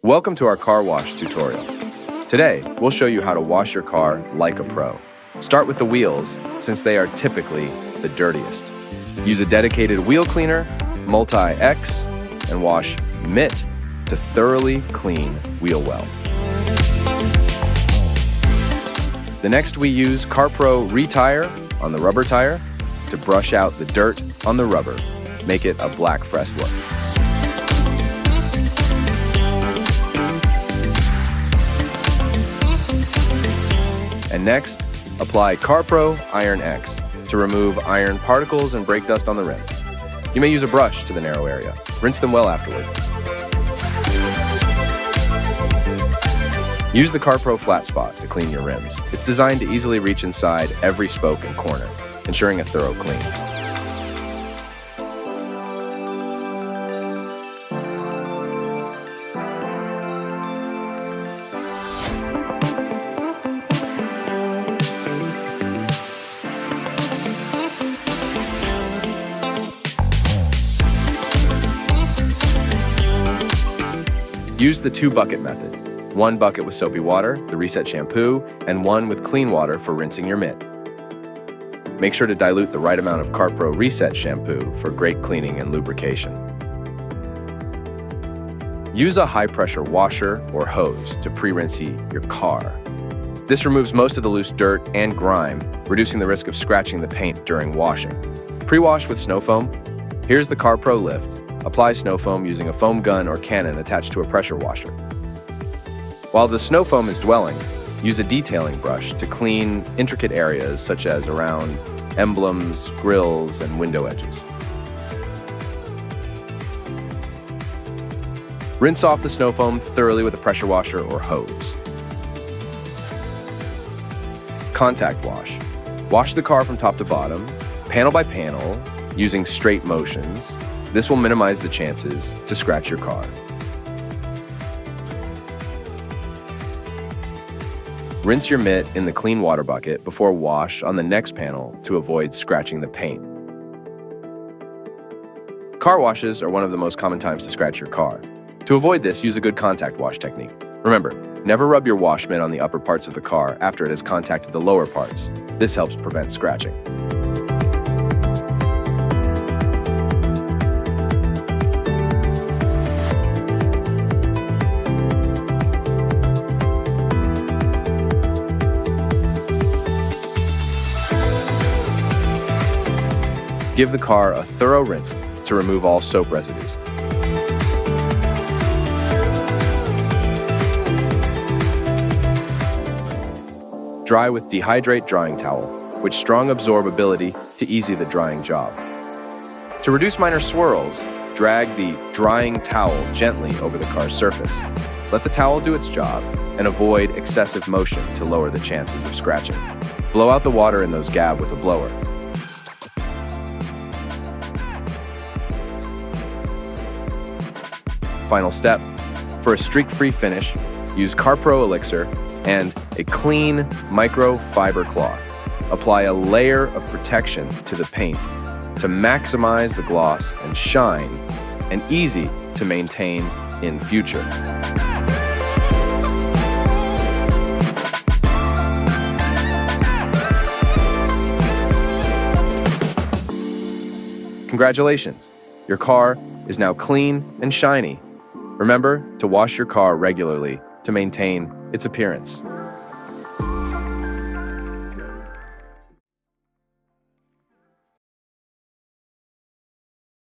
Welcome to our car wash tutorial. Today, we'll show you how to wash your car like a pro. Start with the wheels, since they are typically the dirtiest. Use a dedicated wheel cleaner, 𝒚𝒂𝒓, and wash 𝒚𝒂𝒓 to thoroughly clean wheel well. The next, we use CARPRO retire on the rubber tire to brush out the dirt on the rubber. Make it a black fresh look. And next, apply CARPRO Iron X to remove iron particles and brake dust on the rim. You may use a brush to the narrow area. Rinse them well afterward. Use the CARPRO flat spot to clean your rims. It's designed to easily reach inside every spoke and corner, ensuring a thorough clean. Use the 2-bucket method. 1 bucket with soapy water, the Reset shampoo, and 1 with clean water for rinsing your mitt. Make sure to dilute the right amount of CARPRO Reset shampoo for great cleaning and lubrication. Use a high-pressure washer or hose to pre-rinse your car. This removes most of the loose dirt and grime, reducing the risk of scratching the paint during washing. Pre-wash with snow foam. Here's the CARPRO lift. Apply snow foam using a foam gun or cannon attached to a pressure washer. While the snow foam is dwelling, use a detailing brush to clean intricate areas such as around emblems, grills, and window edges. Rinse off the snow foam thoroughly with a pressure washer or hose. Contact wash. Wash the car from top to bottom, panel by panel, using straight motions. This will minimize the chances to scratch your car. Rinse your mitt in the clean water bucket before wash on the next panel to avoid scratching the paint. Car washes are one of the most common times to scratch your car. To avoid this, use a good contact wash technique. Remember, never rub your wash mitt on the upper parts of the car after it has contacted the lower parts. This helps prevent scratching. Give the car a thorough rinse to remove all soap residues. Dry with Dehydrate drying towel, with strong absorbability to ease the drying job. To reduce minor swirls, drag the drying towel gently over the car's surface. Let the towel do its job and avoid excessive motion to lower the chances of scratching. Blow out the water in those gaps with a blower. Final step, for a streak-free finish, use CARPRO Elixir and a clean microfiber cloth. Apply a layer of protection to the paint to maximize the gloss and shine, and easy to maintain in future. Congratulations! Your car is now clean and shiny. Remember to wash your car regularly to maintain its appearance.